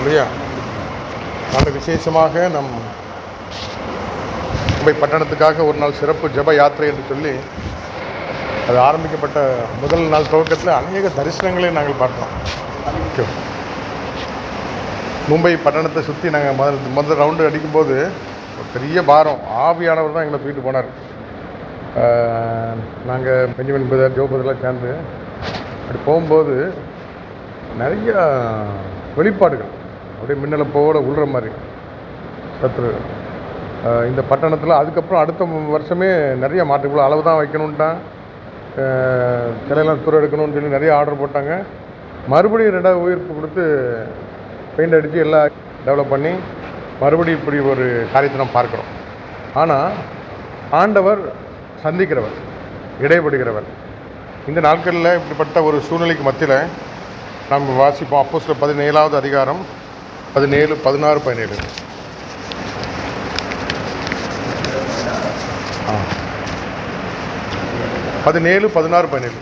அல்லேலூயா. நல்ல விசேஷமாக நம் மும்பை பட்டணத்துக்காக ஒரு நாள் சிறப்பு ஜெப யாத்திரை என்று சொல்லி அது ஆரம்பிக்கப்பட்ட முதல் நாள் துவக்கத்தில் அநேக தரிசனங்களை நாங்கள் பார்த்தோம். மும்பை பட்டணத்தை சுற்றி நாங்கள் முதல் ரவுண்டு அடிக்கும்போது ஒரு பெரிய பாரம் ஆவியானவர் தான் எங்களை தூக்கிட்டு போனார். நாங்கள் பெஞ்சமின் பிரதர் ஜோபதெல்லாம் சேர்ந்து அப்படி போகும்போது நிறைய வெளிப்பாடுகள் அப்படியே மின்னலை போட உள்ற மாதிரி சத்ரு இந்த பட்டணத்தில். அதுக்கப்புறம் அடுத்த வருஷமே நிறைய மாற்றங்கள், அளவு தான் வைக்கணுன்ட்டான், சிலையெல்லாம் தூரம் எடுக்கணும்னு சொல்லி நிறைய ஆர்டர் போட்டாங்க. மறுபடியும் 2வது உயிர்ப்பு கொடுத்து பெயிண்ட் அடித்து எல்லாம் டெவலப் பண்ணி மறுபடியும் இப்படி ஒரு காரியத்தை நம்ம பார்க்குறோம். ஆனால் ஆண்டவர் சந்திக்கிறவர், இடைப்படுகிறவர். இந்த நாட்களில் இப்படிப்பட்ட ஒரு சூழ்நிலைக்கு மத்தியில் நம்ம வாசிப்போம். அப்போஸ்தலர் 17வது அதிகாரம் 17, 16, 17. 17, 16, 17.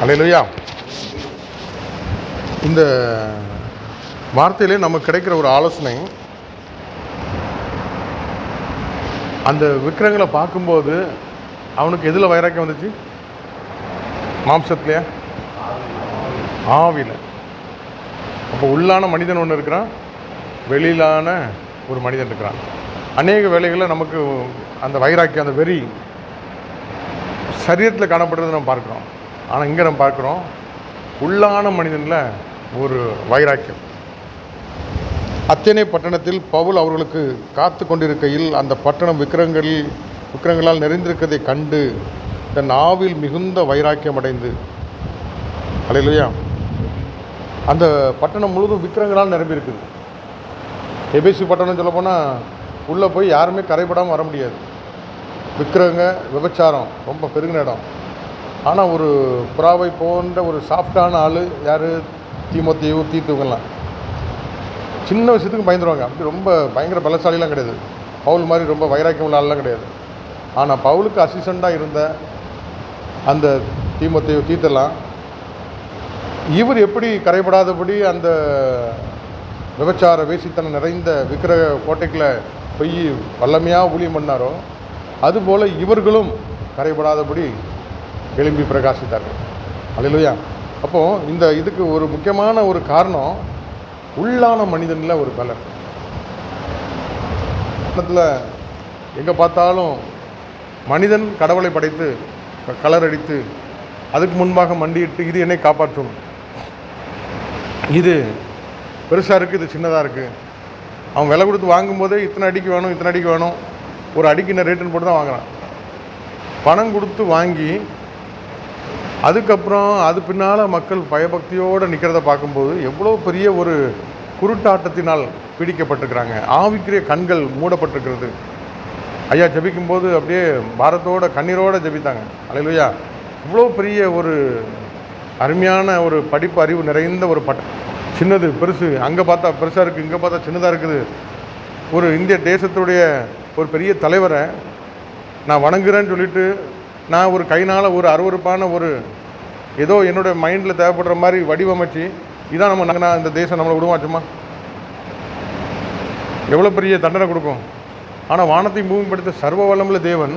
அல்லேலூயா. இந்த வார்த்தையிலே நமக்கு கிடைக்கிற ஒரு ஆலோசனை, அந்த விக்கிரகங்களை பார்க்கும்போது அவனுக்கு எதில் வைராக்கியம் வந்துச்சு? மாம்சத்துலையா? ஆவியில். அப்போ உள்ளான மனிதன் ஒன்று இருக்கிறான், வெளியிலான ஒரு மனிதன் இருக்கிறான். அநேக வேளைகளில் நமக்கு அந்த வைராக்கியம், அந்த வெறி சரீரத்தில் காணப்படுறதை நம்ம பார்க்குறோம். ஆனால் இங்கே நம்ம பார்க்குறோம் உள்ளான மனிதனில் ஒரு வைராக்கியம். அத்தேனே பட்டணத்தில் பவுல் அவர்களுக்கு காத்து கொண்டிருக்கையில் அந்த பட்டணம் விக்கிரகங்களால் நிறைந்திருக்கிறதை கண்டு தன் ஆவில் மிகுந்த வைராக்கியம் அடைந்து, அல்லேலூயா, அந்த பட்டணம் முழுவதும் விக்கிரகங்களால் நிரம்பி இருக்குது. எபேசு பட்டணம் சொல்ல போனால் உள்ளே போய் யாருமே கரைபடாமல் வர முடியாது. விக்கிரகங்க, விபச்சாரம் ரொம்ப பெருகின இடம். ஆனால் ஒரு புறாவை போன்ற ஒரு சாஃப்டான ஆள் யார்? தீமோத்தேயு, தீத்துவங்கெல்லாம் சின்ன விஷயத்துக்கு பயந்துருவாங்க. அப்படி ரொம்ப பயங்கர பலசாலிலாம் கிடையாது. பவுல் மாதிரி ரொம்ப வைராக்கியம் உள்ள ஆள்லாம் கிடையாது. ஆனால் பவுலுக்கு அசிஸ்டண்ட்டாக இருந்த அந்த தீமோத்தேயு, தீத்தெல்லாம் இவர் எப்படி கரைபடாதபடி அந்த விபச்சார வேசித்தனம் நிறைந்த விக்கிரக கோட்டைக்குள்ள போய் வல்லமையாக ஊழியம் பண்ணாரோ, அதுபோல் இவர்களும் கரைபடாதபடி எழும்பி பிரகாசித்தார்கள். அல்லேலூயா. அப்போது இந்த இதுக்கு ஒரு முக்கியமான ஒரு காரணம் உள்ளான மனிதனில் ஒரு பலன். எங்கே பார்த்தாலும் மனிதன் கடவுளை படைத்து கலர் அடித்து அதுக்கு முன்பாக மண்டியிட்டு இது என்னை காப்பாற்றும், இது பெருசாக இருக்குது, இது சின்னதாக இருக்குது. அவன் விலை கொடுத்து வாங்கும்போதே இத்தனை அடிக்கு வேணும், இத்தனை அடிக்கு வேணும், ஒரு அடிக்கு என்ன ரேட்டுன்னு போட்டு தான் வாங்குறான். பணம் கொடுத்து வாங்கி அதுக்கப்புறம் அது பின்னால் மக்கள் பயபக்தியோடு நிற்கிறத பார்க்கும்போது எவ்வளோ பெரிய ஒரு குருட்டாட்டத்தினால் பீடிக்கப்பட்டிருக்கிறாங்க. ஆவிக்குரிய கண்கள் மூடப்பட்டிருக்கிறது. ஐயா ஜபிக்கும்போது அப்படியே பாரத்தோட கண்ணீரோடு ஜபித்தாங்க. அல்லேலூயா. இவ்வளோ பெரிய ஒரு அருமையான ஒரு படிப்பு அறிவு நிறைந்த ஒரு சின்னது பெருசு, அங்கே பார்த்தா பெருசாக இருக்குது, இங்கே பார்த்தா சின்னதாக இருக்குது. ஒரு இந்திய தேசத்துடைய ஒரு பெரிய தலைவரை நான் வணங்குறேன்னு சொல்லிட்டு நான் ஒரு கைனால் ஒரு அருவருப்பான ஒரு ஏதோ என்னோடய மைண்டில் தேவைப்படுற மாதிரி வடிவமைச்சு இதான் நம்ம இந்த தேசம் நம்மளை விடுவாச்சுமா? எவ்வளோ பெரிய தண்டனை கொடுக்கும். ஆனால் வானத்தை பூமிப்படுத்த சர்வ வல்லமுள்ள தேவன்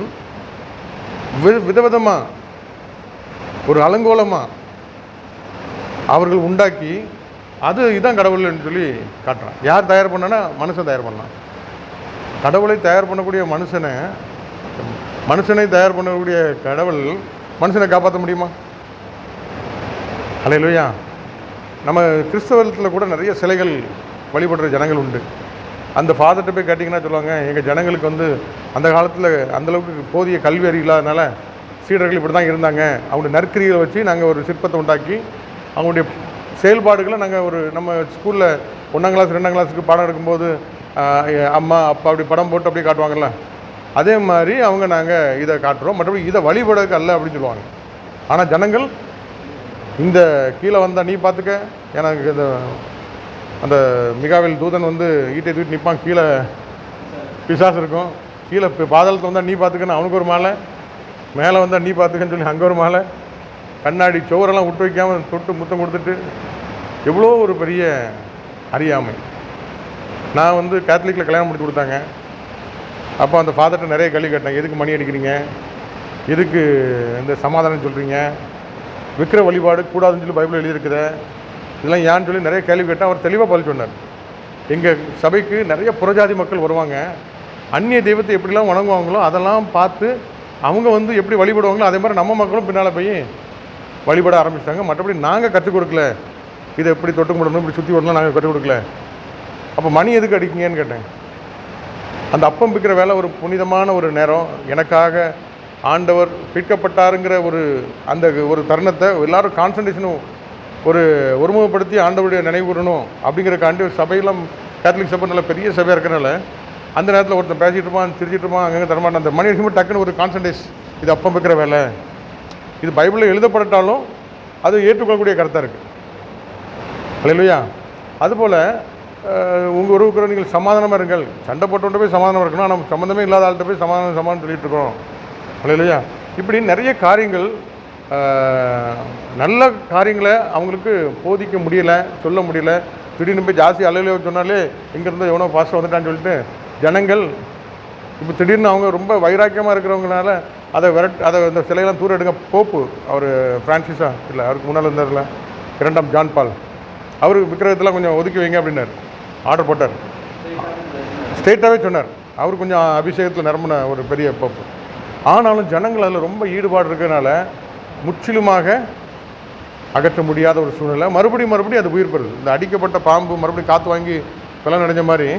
விதவிதமாக ஒரு அலங்கோலமாக அவர்கள் உண்டாக்கி அது இதான் கடவுள்னு சொல்லி காட்டுறான். யார் தயார் பண்ணனா? மனுஷன் தயார் பண்ணான். கடவுளை தயார் பண்ணக்கூடிய மனுஷனை தயார் பண்ணக்கூடிய கடவுள் மனுஷனை காப்பாற்ற முடியுமா? அல்லேலூயா. நம்ம கிறிஸ்தவத்தில் கூட நிறைய சிலைகள் வழிபடுற ஜனங்கள் உண்டு. அந்த ஃபாதர்கிட்ட போய் கேட்டிங்கன்னா சொல்லுவாங்க, எங்கள் ஜனங்களுக்கு அந்த காலத்தில் அந்தளவுக்கு போதிய கல்வி அறிவு இல்லாதனால சீடர்கள் இப்படி தான் இருந்தாங்க. அவங்களுடைய நற்கிரிகளை வச்சு நாங்கள் ஒரு சிற்பத்தை உண்டாக்கி அவங்களுடைய செயல்பாடுகளை நாங்கள் நம்ம ஸ்கூலில் 1ஆம் கிளாஸ் 2ஆம் கிளாஸுக்கு பாடம் எடுக்கும்போது அம்மா அப்பா அப்படி படம் போட்டு அப்படியே காட்டுவாங்கள்ல, அதே மாதிரி நாங்கள் இதை காட்டுறோம், மற்றபடி இதை வழிபடுறதுக்கு அல்ல அப்படின்னு சொல்லுவாங்க. ஆனால் ஜனங்கள் இந்த கீழே வந்தால் நீ பார்த்துக்க, எனக்கு அந்த மிகாவில் தூதன் ஈட்டை தூக்கிட்டு நிற்பான், கீழே பிசாசு இருக்கும், கீழே பாதாளத்தில் வந்தால் நீ பார்த்துக்கன்னு அவனுக்கு ஒரு மாலை, மேலே வந்தால் நீ பார்த்துக்கன்னு சொல்லி அங்கே ஒரு மாலை, கண்ணாடி சுவரெல்லாம் விட்டு வைக்காமல் தொட்டு முத்தம் கொடுத்துட்டு, எவ்வளோ ஒரு பெரிய அறியாமை. நான் வந்து கேத்தலிக்கில் கல்யாணம் முடிச்சு கொடுத்தாங்க. அப்போ அந்த ஃபாதர்கிட்ட நிறைய கேள்வி கேட்டேன். எதுக்கு மணி அடிக்கிறீங்க, எதுக்கு இந்த சமாதானம் சொல்கிறீங்க, விக்கிர வழிபாடு கூடாதுன்னு சொல்லி பைபிள் எழுதியிருக்குது, இதெல்லாம் ஏன்னு சொல்லி நிறைய கேள்வி கேட்டேன். அவர் தெளிவாக பதில் சொன்னார். எங்கள் சபைக்கு நிறைய புறஜாதி மக்கள் வருவாங்க, அந்நிய தெய்வத்தை எப்படிலாம் வணங்குவாங்களோ அதெல்லாம் பார்த்து அவங்க வந்து எப்படி வழிபடுவாங்களோ அதே மாதிரி நம்ம மக்களும் பின்னால் போய் வழிபட ஆரம்பிச்சிட்டாங்க. மற்றபடி நாங்கள் கற்றுக் கொடுக்கல, இதை எப்படி தொட்டு முடியணும், இப்படி சுற்றி வரலாம் நாங்கள் கற்றுக் கொடுக்கல. அப்போ மணி எதுக்கு அடிக்கிங்கன்னு கேட்டேன். அந்த அப்பம் பிக்கிற வேலை ஒரு புனிதமான ஒரு நேரம், எனக்காக ஆண்டவர் பிற்கப்பட்டாருங்கிற அந்த ஒரு தருணத்தை எல்லோரும் கான்சன்ட்ரேஷனும் ஒருமுகப்படுத்தி ஆண்டவருடைய நினைவுறணும் அப்படிங்கிறக்காண்டி ஒரு சபையெல்லாம் கேத்தலிக் சபை நல்ல பெரிய சபையாக இருக்கிறனால அந்த நேரத்தில் ஒருத்தன் பேசிகிட்டு இருப்பான், சிரிச்சிட்டு இருப்பான், அங்கங்கே தரமாட்டான். அந்த மணி அடிக்கும்போது டக்குன்னு ஒரு கான்சன்ட்ரேஷன், இது அப்பம் பிக்கிற வேலை, இது பைபிளில் எழுதப்பட்டாலும் அது ஏற்றுக்கொள்ளக்கூடிய கருத்தாக இருக்குது. அல்லேலூயா. அதுபோல் உங்கள் உறவுக்குற நீங்கள் சமாதானமாக இருங்கள். சண்டை போட்டு போய் சமாதானம் இருக்கணும், நம்ம சம்மந்தமே இல்லாத ஆள்கிட்ட போய் சமாதானம் சொல்லிகிட்டு இருக்கோம். அல்லேலூயா. இப்படி நிறைய காரியங்கள், நல்ல காரியங்களை அவங்களுக்கு போதிக்க முடியலை, சொல்ல முடியல. திடீர்னு போய் ஜாஸ்தி அல்லேலூயா சொன்னாலே இங்கேருந்து எவனோ பாஸ்டர் வந்துட்டான்னு சொல்லிட்டு ஜனங்கள் இப்போ திடீர்னு அவங்க ரொம்ப வைராக்கியமாக இருக்கிறவங்கனால அதை இந்த சிலையெல்லாம் தூரம் எடுங்க. போப்பு அவர் ஃப்ரான்சிஸா இல்லை, அவருக்கு முன்னால் இருந்தார்ல 2ஆம் ஜான் பால், அவர் விக்கிரகத்தெல்லாம் கொஞ்சம் ஒதுக்கி வைங்க அப்படின்னார், ஆர்டர் போட்டார். ஸ்ட்ரெயிட்டாகவே சொன்னார். அவர் கொஞ்சம் அபிஷேகத்தில் நிரம்பின ஒரு பெரிய போப்பு. ஆனாலும் ஜனங்கள் அதில் ரொம்ப ஈடுபாடு இருக்கிறதுனால முற்றிலுமாக அகற்ற முடியாத ஒரு சூழ்நிலை. மறுபடியும் அது உயிர் பெறுது. இந்த அடிக்கப்பட்ட பாம்பு மறுபடியும் காற்று வாங்கி பலன் அடைஞ்ச மாதிரி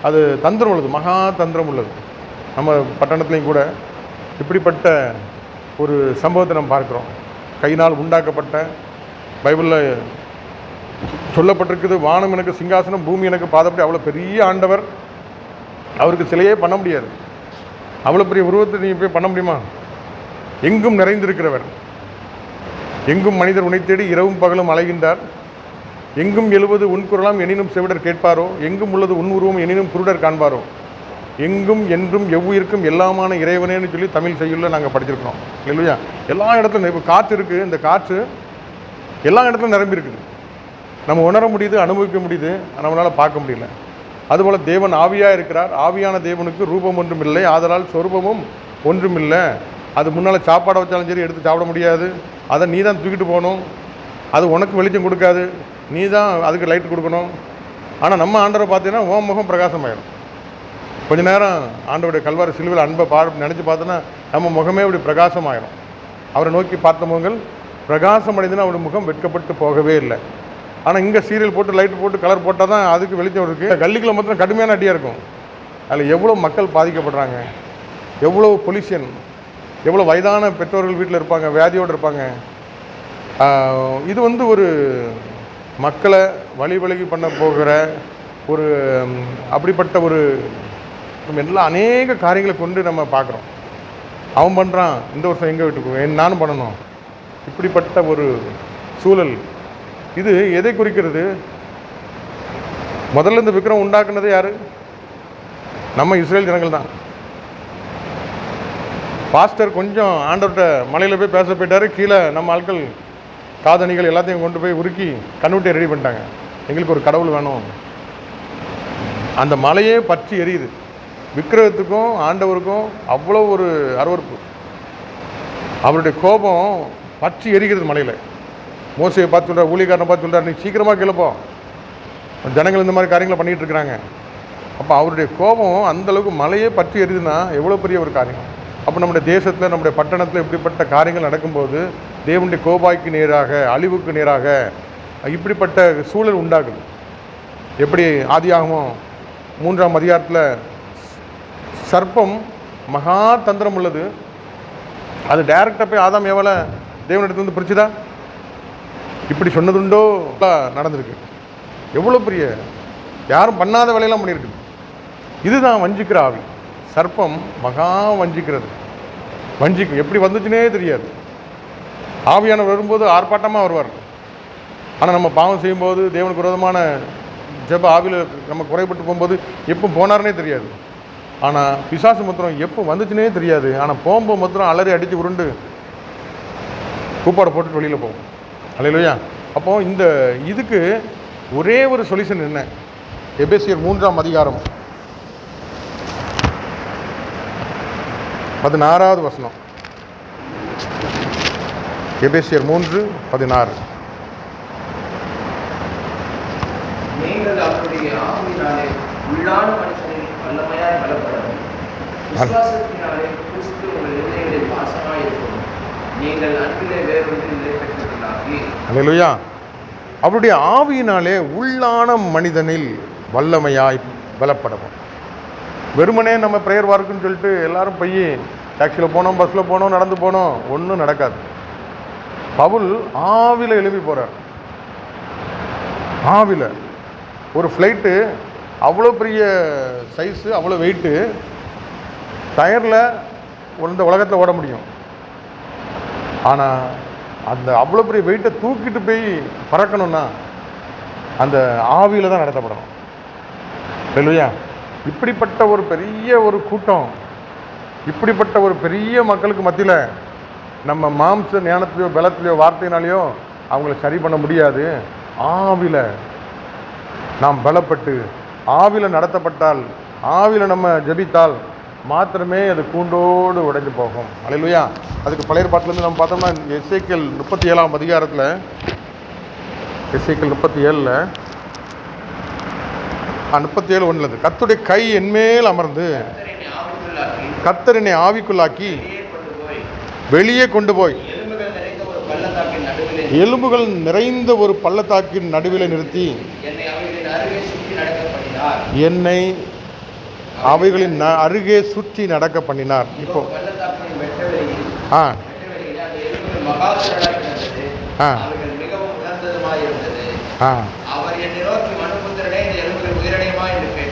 அது தந்திரம் உள்ளது, மகா தந்திரம் உள்ளது. நம்ம பட்டணத்துலேயும் கூட இப்படிப்பட்ட ஒரு சம்பவத்தை நம்ம பார்க்குறோம். கையினால் உண்டாக்கப்பட்ட, பைபிளில் சொல்லப்பட்டிருக்குது, வானம் எனக்கு சிங்காசனம், பூமி எனக்கு பாதப்படி. அவ்வளோ பெரிய ஆண்டவர், அவருக்கு சிலையே பண்ண முடியாது. அவ்வளோ பெரிய உருவத்தை நீங்கள் போய் பண்ண முடியுமா? எங்கும் நிறைந்திருக்கிறவர், எங்கும் மனிதர் உன்னை தேடி இரவும் பகலும் அலைகின்றார். எங்கும் எழுவது உன்குரலாம் எனினும் செவிடர் கேட்பாரோ, எங்கும் உள்ளது உன் உருவம் எனினும் குருடர் காண்பாரோ, எங்கும் என்றும் எவ்வுயிருக்கும் எல்லாமான இறைவனேன்னு சொல்லி தமிழ் செய்யுள்ள நாங்கள் படிச்சிருக்கிறோம். இல்லையா? எல்லா இடத்துலையும் இப்போ காற்று இருக்குது, இந்த காற்று எல்லா இடத்துலையும் நிரம்பி இருக்குது. நம்ம உணர முடியுது, அனுபவிக்க முடியுது, நம்மளால் பார்க்க முடியல. அதுபோல் தேவன் ஆவியாக இருக்கிறார். ஆவியான தேவனுக்கு ரூபம் ஒன்றும் இல்லை, ஆதலால் சொரூபமும் ஒன்றும் இல்லை. அது முன்னால் சாப்பாடை வச்சாலும் சரி எடுத்து சாப்பிட முடியாது, அதை நீ தான் தூக்கிட்டு போகணும். அது உனக்கு வெளிச்சம் கொடுக்காது, நீ தான் அதுக்கு லைட் கொடுக்கணும். ஆனால் நம்ம ஆண்டவரை பார்த்தீங்கன்னா உன் முகம் பிரகாசமாயிடும். கொஞ்ச நேரம் ஆண்டவருடைய கல்வாரி சிலுவையில் அன்பை நினச்சி பார்த்தோன்னா நம்ம முகமே அப்படி பிரகாசமாயிடும். அவரை நோக்கி பார்த்த முகங்கள் பிரகாசம் அடைந்துன்னா அவருடைய முகம் வெட்கப்பட்டு போகவே இல்லை. ஆனால் இங்கே சீரியல் போட்டு லைட் போட்டு கலர் போட்டால் தான் அதுக்கு வெளிச்சம் இருக்குது. கல்லிக்குள்ள மாத்திரம் கடுமையான அடியாக இருக்கும். அதில் எவ்வளோ மக்கள் பாதிக்கப்படுறாங்க, எவ்வளோ பொல்யூஷன், எவ்வளோ வயதான பெற்றோர்கள் வீட்டில் இருப்பாங்க, வியாதியோடு இருப்பாங்க. இது வந்து ஒரு மக்களை வழி பண்ண போகிற ஒரு அப்படிப்பட்ட ஒரு எல்லாம் அநேக காரியங்களை கொண்டு நம்ம பார்க்குறோம். அவன் பண்ணுறான், இந்த வருஷம் எங்கே வீட்டுக்கு நானும் பண்ணணும். இப்படிப்பட்ட ஒரு சூழல். இது எதை குறிக்கிறது? முதல்ல இந்த விக்கிரம் உண்டாக்குனது யார்? நம்ம இஸ்ரேல் ஜனங்கள் தான். பாஸ்டர் கொஞ்சம் ஆண்டவர்கிட்ட மலையில் போய் பேச போயிட்டார். கீழே நம்ம ஆட்கள் காதணிகள் எல்லாத்தையும் கொண்டு போய் உருக்கி கண்ணுட்டியை ரெடி பண்ணிட்டாங்க. எங்களுக்கு ஒரு கடவுள் வேணும். அந்த மலையே பற்றி எரியுது. விக்கிரகத்துக்கும் ஆண்டவருக்கும் அவ்வளோ ஒரு அருவருப்பு. அவருடைய கோபம் பற்றி எரிகிறது மலையில். மோசையை பார்த்து சொல்கிறார், ஊழியக்காரனை பார்த்து சொல்கிறார், நீ சீக்கிரமாக கிளப்போ, ஜனங்கள் இந்த மாதிரி காரியங்களை பண்ணிகிட்டு இருக்கிறாங்க. அப்போ அவருடைய கோபம் அந்தளவுக்கு மலையே பற்றி எரியுதுன்னா எவ்வளோ பெரிய ஒரு காரியம். அப்போ நம்முடைய தேசத்தில், நம்முடைய பட்டணத்தில் இப்படிப்பட்ட காரியங்கள் நடக்கும்போது தேவனுடைய கோபாய்க்கு நேராக, அழிவுக்கு நேராக இப்படிப்பட்ட சூழல் உண்டாகுது. எப்படி ஆதியாகமம் 3ஆம் அதிகாரத்தில் சர்ப்பம் மகா தந்திரம் உள்ளது. அது டைரக்டாக போய் ஆதாம் ஏவாளை தேவனிடத்துலேருந்து பிரிச்சுதா? இப்படி சொன்னதுண்டோ நடந்திருக்கு. எவ்வளோ பெரிய யாரும் பண்ணாத வேலையெல்லாம் பண்ணியிருக்கு. இதுதான் வஞ்சிக்கிற ஆவி. சர்ப்பம் மகா வஞ்சிக்கிறது. வஞ்சிக்கும். எப்படி வந்துச்சுன்னே தெரியாது. ஆவியானவர் வரும்போது ஆர்ப்பாட்டமாக வருவார். ஆனால் நம்ம பாவம் செய்யும்போது தேவனுக்கு விரோதமான ஜெப ஆவியில் நம்ம குறைபட்டு போகும்போது எப்போ போனார்னே தெரியாது. ஆனால் பிசாசு மாத்திரம் எப்போ வந்துச்சுனே தெரியாது. ஆனால் போகும்போது மாத்திரம் அலறி அடித்து உருண்டு கூப்பாடை போட்டுட்டு வெளியில் போகும். அல்லேலூயா. அப்போது இந்த இதுக்கு ஒரே ஒரு சொல்யூஷன் என்ன? எபேசியர் 3ஆம் அதிகாரம் 16வது வசனம். எபேசியர் 3:16. நீங்கள் அவருடைய ஆவியினாலே உள்ளான மனுஷனில் வல்லமையாய் பலப்படவும் விசுவாசத்தினாலே கிறிஸ்து உங்கள் இதயங்களில் வாசமாய் இருக்கும். நீங்கள் அன்பிலே வேறொன்றில் நிலை பெற்றவர்களாகி. அல்லேலூயா. அவருடைய ஆவியினாலே உள்ளான மனிதனில் வல்லமையாய் பலப்படவும். வெறுமனே நம்ம ப்ரேயர் வார்க்குன்னு சொல்லிட்டு எல்லாரும் போய் டாக்ஸியில் போனோம், பஸ்ஸில் போனோம், நடந்து போனோம், ஒன்றும் நடக்காது. பவுல் ஆவியில் எழுப்பி போகிறார். ஆவியில் ஒரு ஃப்ளைட்டு அவ்வளோ பெரிய சைஸு, அவ்வளோ வெயிட்டு, டயரில் இந்த உலகத்தில் ஓட முடியும். ஆனால் அந்த அவ்வளோ பெரிய வெயிட்டை தூக்கிட்டு போய் பறக்கணும்னா அந்த ஆவியில் தான் நடத்தப்படணும். இல்லையா? இப்படிப்பட்ட ஒரு பெரிய ஒரு கூட்டம், இப்படிப்பட்ட ஒரு பெரிய மக்களுக்கு மத்தியில் நம்ம மாம்ச ஞானத்திலையோ பலத்திலையோ வார்த்தையினாலேயோ அவங்கள சரி பண்ண முடியாது. ஆவியில் நாம் பலப்பட்டு ஆவியில் நடத்தப்பட்டால், ஆவியில் நம்ம ஜெபித்தால் மாத்திரமே அது கூண்டோடு உடைஞ்சு போகும். அல்லேலூயா. அதுக்கு பழைய பாட்டிலேருந்து நம்ம பார்த்தோம்னா எசேக்கியேல் 37ஆம் அதிகாரத்தில், எசேக்கியேல் 37ல் 37:1 கர்த்தருடைய கை என்மேல் அமர்ந்து கர்த்தர் என்னை ஆவிக்குள்ளாக்கி வெளியே கொண்டு போய் எலும்புகள் நிறைந்த ஒரு பள்ளத்தாக்கின் நடுவில் நிறுத்தி என்னை அவைகளின் அருகே சுற்றி நடக்க பண்ணினார். இப்போ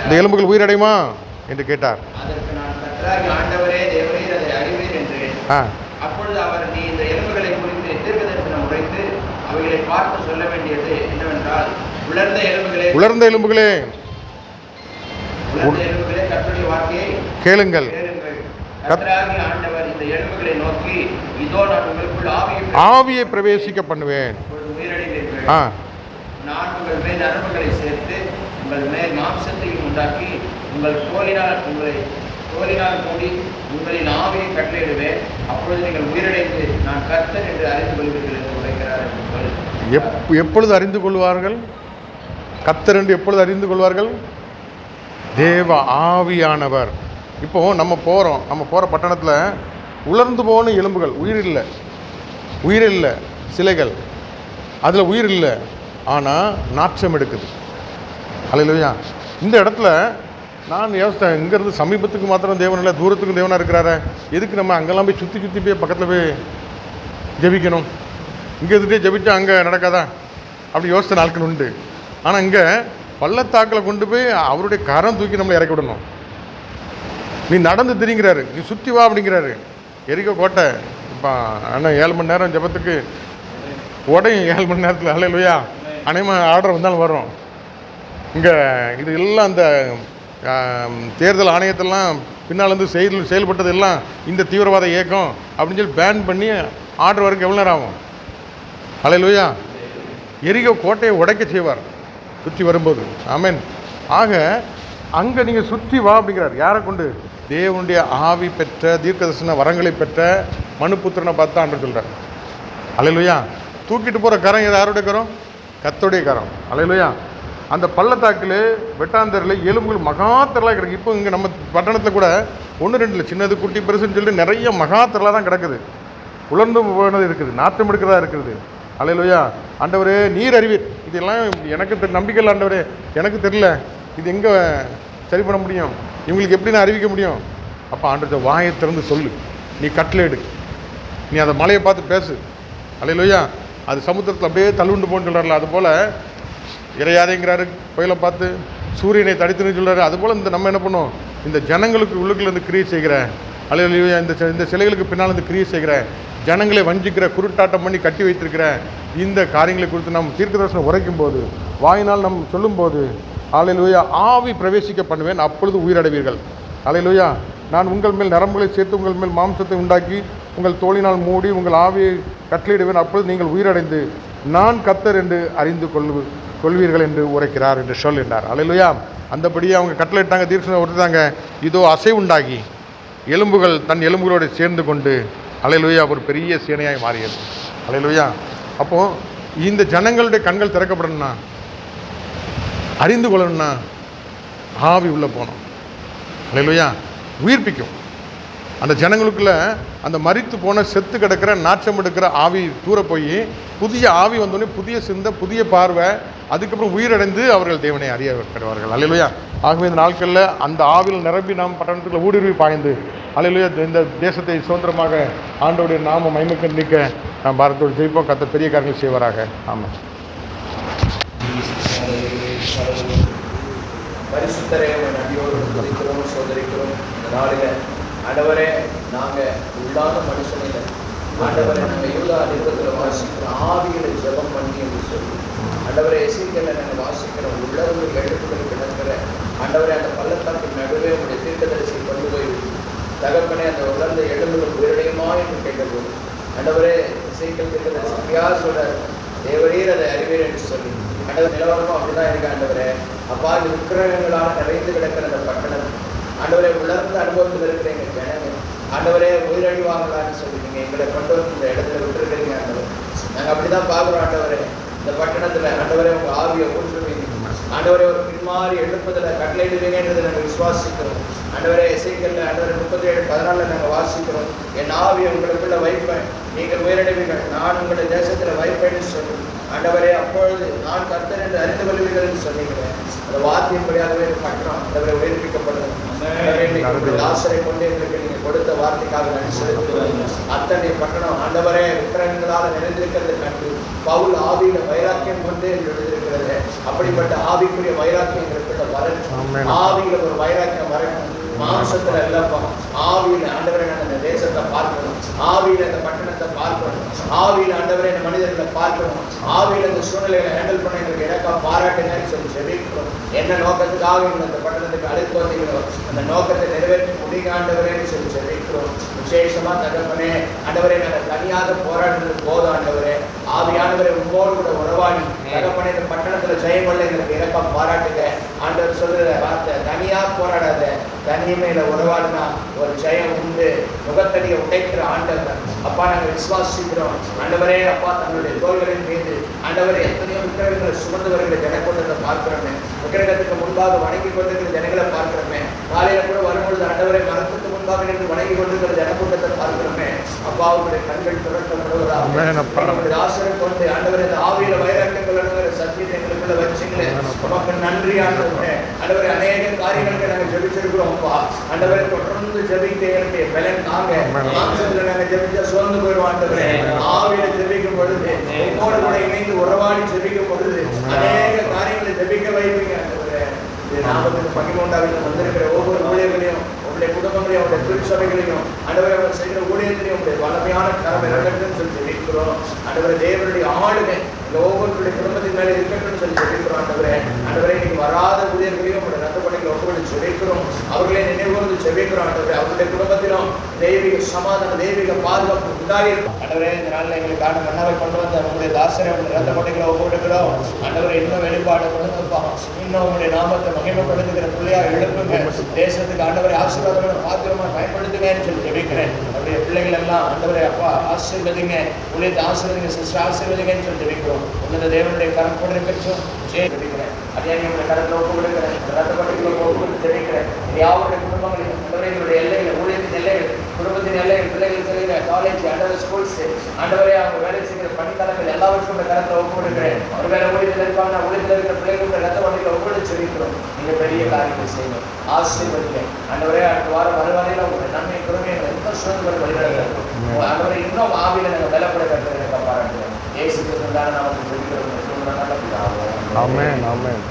இந்த எலும்புகள் உயிரடையுமா என்று கேட்டார். அப்பொழுது அவர், நீ இந்த எலும்புகளை குறித்து தீர்க்கதரிசனம் உரைத்து அவைகளை பார்த்து சொல்ல வேண்டியது என்னவென்றால், உலர்ந்த எலும்புகளே, உலர்ந்த எலும்புகளே, கர்த்தருடைய வார்த்தையை கேளுங்கள். கர்த்தராகிய ஆண்டவர் இந்த எலும்புகளை நோக்கி, இதோ நான் உங்களுக்குள் ஆவியை பிரவேசிக்க பண்ணுவேன். உயிரடைவீர்கள். நான் உங்கள் மேல் நரம்புகளை சேர்த்து உங்கள் மேல் மாம்சத்தையும் உண்டாக்கி உங்கள் தோலினால் மூடி உங்களின் ஆவியை கட்டளையிடுவேன். அப்பொழுது நீங்கள் உயிரடைந்து நான் கர்த்தர் என்று அறிந்து கொள்வீர்கள் என்று உரைக்கிறார் என்று சொல். எப்பொழுது அறிந்து கொள்வார்கள்? கர்த்தர் என்று எப்பொழுது அறிந்து கொள்வார்கள்? தேவ ஆவியானவர். இப்போ நம்ம போகிற பட்டணத்தில் உலர்ந்து போன எலும்புகள், உயிர் இல்லை, சிலைகள், அதில் உயிர் இல்லை, ஆனால் நாற்றம் எடுக்குது. அல்லேலூயா. இந்த இடத்துல நான் யோசித்தேன், இங்கேருந்து சமீபத்துக்கு மாத்திரம் தேவன் இல்லை, தூரத்துக்கும் தேவனாக இருக்கிறாரு, எதுக்கு நம்ம அங்கெல்லாம் போய் சுற்றி போய் பக்கத்தில் போய் ஜெபிக்கணும்? இங்கே இருந்துகிட்டே ஜெபிச்சா அங்கே நடக்காதா? அப்படி யோசித்த நாட்கள் உண்டு. ஆனால் இங்கே பள்ளத்தாக்கில் கொண்டு போய் அவருடைய கரம் தூக்கி நம்மளை இறக்கி விடணும். நீ நடந்து திரிங்கிறாரு, நீ சுற்றி வா அப்படிங்கிறாரு. எரிக்கோ கோட்டை இப்போ ஆனால் 7 மணி நேரம் ஜெபத்துக்கு உடையும் 7 மணி நேரத்தில். அல்லேலூயா. அநேகமாக ஆர்டர் வந்தாலும் வரும். இங்கே இது எல்லாம் அந்த தேர்தல் ஆணையத்தெல்லாம் பின்னாலேருந்து செயல்பட்டது எல்லாம் இந்த தீவிரவாத இயக்கம் அப்படின்னு சொல்லி பேன் பண்ணி ஆர்டர் வரைக்கும் எவ்வளோ நேரம் ஆகும்? அல்லேலூயா. எரிகோ கோட்டையை உடைக்க செய்வார் சுற்றி வரும்போது. ஆமென். ஆக அங்கே நீங்கள் சுற்றி வா அப்படிங்கிறார். யாரை கொண்டு? தேவனுடைய ஆவி பெற்ற தீர்க்கதரிசன வரங்களை பெற்ற மனுபுத்திரனை பார்த்து ஆண்டவர் சொல்கிறார். அல்லேலூயா. தூக்கிட்டு போகிற கரம் யாருடைய கரம்? கர்த்தருடைய கரம். அல்லேலூயா. அந்த பள்ளத்தாக்கில் வெட்டாந்தரில் எலும்புகள் மகாத்திரலாக கிடக்கு. இப்போ இங்கே நம்ம பட்டணத்தில் கூட 1-2 இல்லை, சின்னது குட்டி பெருசுன்னு சொல்லிட்டு நிறைய மகாத்திரலாக தான் கிடக்குது. உலர்ந்து போனது இருக்குது, நாற்றம் எடுக்கிறதா இருக்குது. அல்லேலூயா. ஆண்டவரே நீர் அறிவீர். இதெல்லாம் எனக்கு நம்பிக்கை இல்லை ஆண்டவரே, எனக்கு தெரியல, இது எங்கே சரி பண்ண முடியும், இவங்களுக்கு எப்படி நான் அறிவிக்க முடியும்? அப்போ ஆண்டவர்கிட்ட வாயை திறந்து சொல்லு, நீ கட்டளை எடு, நீ அதை மலையை பார்த்து பேசு. அல்லேலூயா. அது சமுத்திரத்தில் அப்படியே தள்ளுண்டு போன்னு சொல்கிறார்ல, அதுபோல் இறையாதேங்கிறாரு, புயலை பார்த்து சூரியனை தடுத்துன்னு சொல்கிறாரு. அதுபோல் இந்த நம்ம என்ன பண்ணோம்? இந்த ஜனங்களுக்கு உள்ளுக்குள்ள இருந்து கிரியை செய்கிறேன். அல்லேலூயா. இந்த சிலைகளுக்கு பின்னால் இருந்து கிரியை செய்கிறேன், ஜனங்களை வஞ்சிக்கிற, குருட்டாட்டம் பண்ணி கட்டி வைத்திருக்கிறேன், இந்த காரியங்களை குறித்து நாம் தீர்க்கதரிசனம் உரைக்கும் போது, வாயினால் நம்ம சொல்லும்போது, அல்லேலூயா, ஆவி பிரவேசிக்க பண்ணுவேன், அப்பொழுது உயிரடைவீர்கள். அல்லேலூயா. நான் உங்கள் மேல் நரம்புகளை சேர்த்து உங்கள் மேல் மாம்சத்தை உண்டாக்கி உங்கள் தோளினால் மூடி உங்கள் ஆவியை கட்டளையிடுவேன். அப்பொழுது நீங்கள் உயிரடைந்து நான் கர்த்தர் என்று அறிந்து கொள்வீர்கள் என்று உரைக்கிறார் என்று சொல் என்றார். அல்லேலூயா. அந்தபடியே அவங்க கட்டளையிட்டாங்க, தீர்க்கதரிசனம் கொடுத்தாங்க. இதோ அசைவுண்டாகி எலும்புகள் தன் எலும்புகளோடு சேர்ந்து கொண்டு அல்லேலூயா ஒரு பெரிய சேனையாய் மாறியது. அல்லேலூயா. அப்போது இந்த ஜனங்களுடைய கண்கள் திறக்கப்படணும்னா, அறிந்து கொள்ளணும்னா ஆவி உள்ளே போகணும். அல்லேலூயா. உயிர்ப்பிக்கும். அந்த ஜனங்களுக்குள்ள அந்த மரித்து போன செத்து கிடக்கிற நாச்சம் எடுக்கிற ஆவி தூர போய் புதிய ஆவி வந்தோடனே புதிய சிந்தை, புதிய பார்வை, அதுக்கப்புறம் உயிரடைந்து அவர்கள் தேவனை அறிய பெறுவார்கள். அல்லேலூயா. ஆகவே இந்த நாட்களில் அந்த ஆவியில் நிரம்பி நாம் பட்டணத்துக்குள்ள ஊடுருவி பாய்ந்து அல்லேலூயா இந்த தேசத்தை சுதந்திரமாக ஆண்டவருடைய நாம மகிமைக்கு நிற்க நாம் பாரத்தோடு ஜெயிப்போம். கர்த்தர் பெரிய காரியங்கள் செய்வாராக. ஆமாம். பரிசுத்தரே நன்றியோடு துதிக்கிறோம், சோதரிக்கிறோம். இந்த நாளில் ஆண்டவரே, நாங்கள் உள்ளாத மனுஷனில் ஆண்டவரை நாங்கள் யூதா நிறுவனத்தில் வாசிக்கிற ஆவிகளை ஜெபம் பண்ணி என்று சொல்லி ஆண்டவரை எசேக்கியேலை நாங்கள் வாசிக்கிறோம். உள்ளவர்கள் எழுப்புகள் கிடக்கிற ஆண்டவரை அந்த பள்ளத்தாக்கின் நடுவே உடைய தீர்க்கதரிசியை கொண்டு போய் தகப்பனே அந்த உலர்ந்த எழுப்புகள் உயிரிடையுமா என்று கேட்டபோது ஆண்டவரே எசேக்கியேல் தீர்க்கதரிசி சொல்ற தேவரீர் அதை அறிவீர் என்று சொல்லி ஆண்டவர் நிலவரமும் அப்படிதான் இருக்கு. ஆண்டவரே அப்பா, இது விக்கிரகங்களால் நிறைந்து கிடக்கிற அந்த பட்டணம் ஆண்டவரை உலர்ந்த அனுபவத்தில் இருக்கிற எங்கள் ஜனங்கள் ஆண்டவரே உயிரழிவாங்களான்னு சொல்லி நீங்கள் எங்களை கொண்டு வந்து இந்த இடத்துல விட்டுருக்கிறீங்க. ஆண்டவர் நாங்கள் அப்படி தான் பார்க்குறோம். ஆண்டவரே இந்த பட்டணத்தில் ஆண்டவரே உங்கள் ஆவியை ஊற்றுவீங்க. ஆண்டவரே ஒரு பின்மாறி எழுப்பதில் கட்டளையிடுவீங்கன்றதை நாங்கள் விசுவாசிக்கிறோம். ஆண்டவரே எசேக்கியேல் ஆண்டவரே 37:14 நாங்கள் வாசிக்கிறோம். என் ஆவியை உங்களுக்குள்ள வைப்பேன், நீங்கள் உயிரிழவீர்கள், நான் உங்களை தேசத்தில் வைப்பேன்னு சொல்லி ஆண்டவரே அப்பொழுது நான் கர்த்தர் என்று அறிந்து கொள்வீர்கள் என்று சொன்னீங்களேன். அந்த வார்த்தையின்படியாகவே பட்டணம் ஆண்டவரை உயிர்ப்பிக்கப்படுது. ஆசரை கொண்டு எங்களுக்கு நீங்கள் கொடுத்த வார்த்தைக்காக நன்றி செலுத்துகிறோம். அத்தனை பட்டணம் ஆண்டவரே விக்கிரகங்களால் நிறைந்திருக்கிறது கண்டு பவுல் ஆவியில வைராக்கியம் கொண்டு என்று எழுதியிருக்கிறது. அப்படிப்பட்ட ஆவிக்குரிய வைராக்கியம் எங்களுக்கு வரணும். ஆவியில ஒரு வைராக்கியம் வரணும். மாம்சத்துல இல்லப்பா, ஆவியில ஆண்டவரை நான் இந்த தேசத்தை பார்க்கணும், ஆவியில இந்த பட்டணத்தை பார்க்கணும், ஆவியில ஆண்டவரை இந்த மனிதர்களை பார்க்கணும், ஆவியில இந்த சூழ்நிலைகளை ஹேண்டில் பண்ண எங்களுக்கு எனக்கா பாராட்டுங்கன்னு சொல்லி செபிக்கிறோம். என்ன நோக்கத்துக்காக இந்த பட்டணத்துக்கு அழைத்து வந்தீங்களோ அந்த நோக்கத்தை நிறைவேற்றி முடிக்க ஆண்டவரேன்னு சொல்லி செபிக்கிறோம். விசேஷமா தகப்பனே ஆண்டவரை நாங்கள் தனியாக போராடுறது போதும். ஆண்டவரே ஆவியானவரை உங்களோடு கூட உறவாடி தகப்பனே இந்த பட்டணத்துல ஜெயம் கொள்ள எங்களுக்கு எனக்கா பாராட்டுங்க. ஆண்டவர் சொல்ற வார்த்தை, தனியா போராடாத, தனிமையில உறவாடினா ஒரு ஜெயம் உண்டு. முகத்தடியை உடைக்கிற ஆண்டவர் அப்பா நாங்கள் விசுவாசிக்கிறோம். ஆண்டவரே அப்பா தன்னுடைய தோள்களின் மீது ஆண்டவரை எத்தனையோ விக்கிரகங்களை சுமந்து வருகிற ஜனக்கூட்டத்தை பார்க்கிறோமே, விக்கிரகத்துக்கு முன்பாக வணங்கி கொண்டிருக்கிற ஜனங்களை பார்க்கிறோமே, காலையில கூட வரும்பொழுது ஆண்டவரை மரத்துக்கு முன்பாக நின்று வணங்கி கொண்டிருக்கிற ஜனக்கூட்டத்தை பார்க்கிறோமே. அப்பா அவருடைய கண்கள் திரட்டப்படுவதாக ஆசிரியர் கொண்டு ஆண்டவரை இந்த ஆவியில வைராக்கியங்கள் சத்தியத்தை எங்களுக்குள்ள வச்சுங்களே, நமக்கு நன்றி ஆண்டவரே. ஆண்டவரை அநேக காரியங்களுக்கு நாங்கள் ஜெபிச்சிருக்கிறோம். ஆண்டவரை தொடர்ந்து ஜெபிக்க என்னுடைய பலன் தாங்க. மாம்சத்துல நாங்கள் ஜெபிச்சா சோர்ந்து போயிடுவோம். ஆண்டவரே ஆவியில ஜெபிக்கும் பொழுது உங்களோட கூட இணைந்து உறவாடி ஜெபிக்கும் பொழுது அநேக காரியங்களை ஜெபிக்க வைப்பீங்க. ஆண்டவரே நாமத்துக்கு மகிமை உண்டாக வந்திருக்கிற ஒவ்வொரு ஊழியர்களையும், உங்களுடைய குடும்பங்களையும், உங்களுடைய திருச்சபைகளையும் ஆண்டவரை அவர் செய்கிற ஊழியத்திலையும் உங்களுடைய வல்லமையான கடமை இருக்கட்டும்னு சொல்லி ஜெபிக்கிறோம். ஆண்டவரை தேவனுடைய ஆளுமை இந்த ஒவ்வொருடைய குடும்பத்தின் மேலே இருக்கட்டும்னு சொல்லி ஜெபிக்கிறோம். ஆண்டவரை நீங்க வராத ஊழியர்களையும் உங்களுடைய ரத்தப்படைகளை ஒப்புக்கொண்டு ஜெபிக்கிறோம். அவர்களே நினைவுகூர்ந்து ஜெபிக்கிறோம். ஆண்டவரை அவருடைய குடும்பத்திலும் தெய்வீக சமாதான, தெய்வீக பாதுகாப்பு உண்டாயிருக்கும். ஆண்டவரே இந்த நாளில் எங்களுக்கான மன்னாவை கொண்டு வந்த உங்களுடைய தாசரை உங்களுடைய ரத்தப்படைகளை ஒப்புக்கொடுக்கிறோம். ஆண்டவரை இன்னும் வெளிப்பாடு கொடுத்துப்பா, இன்னும் உங்களுடைய நாமத்தை மகிமைப்படுத்துகிற பிள்ளையாக எழுப்புங்க. தேசத்துக்கு ஆண்டவரை ஆசீர்வாதங்களை பாத்திரமா பயன்படுத்துங்கன்னு சொல்லி ஜெபிக்கிறேன். அவருடைய பிள்ளைகள் எல்லாம் ஆண்டவரை அப்பா ஆசீர்வதிங்க, ஊழியத்தை ஆசீர்வதிங்க, சிஸ்டர் ஆசீர்வதிங்கன்னு சொல்லி ஜெபிக்கிறோம். உன்னத தேவனுடைய கரம் கொண்டு பெற்றோம் ஜெபிக்கிறேன். அதே உங்களுடைய கரத்தில் ஒப்பு கொடுக்கிறேன், ரத்தப்படைகளை ஒப்புக்கொண்டு ஜெபிக்கிறேன். யாருடைய குடும்பங்களையும் ஆண்டவரைகளுடைய எல்லைகள், ஊழியத்தின் எல்லைகள், குடும்பத்தின் எல்லைகள், பிள்ளைகள் செல்கிற காலேஜ், ஆண்டவர் ஸ்கூல்ஸ், ஆண்டவரே அவங்க வேலை செய்கிற பணித்தளங்கள் எல்லாவற்றும் கரத்தில் ஒப்பு கொடுக்கிறேன். ஒரு வேலை ஊழியத்தில் இருப்பாங்க, ஊழியத்தில் இருக்கிற பிள்ளைகளுடைய ரத்தப்படைகளை ஒப்புக்கொண்டு ஜெபிக்கிறோம். நீங்க பெரிய காரியங்கள் செய்யணும், ஆசீர்வதிங்க. ஆண்டவரே அடுத்த வாரம் வருவாரையில் உங்களுடைய நன்மை குறைமை எந்த சூழ்நிலை வழிநடத்தும். ஆண்டவரை இன்னும் ஆவியில நாங்கள் பலப்பட கட்டுறது எனக்கு பாராட்டுகிறேன். இயேசு கிறிஸ்துவின் நாமத்தில் ஜெபிக்கிறோம். ஆமென், ஆமென்.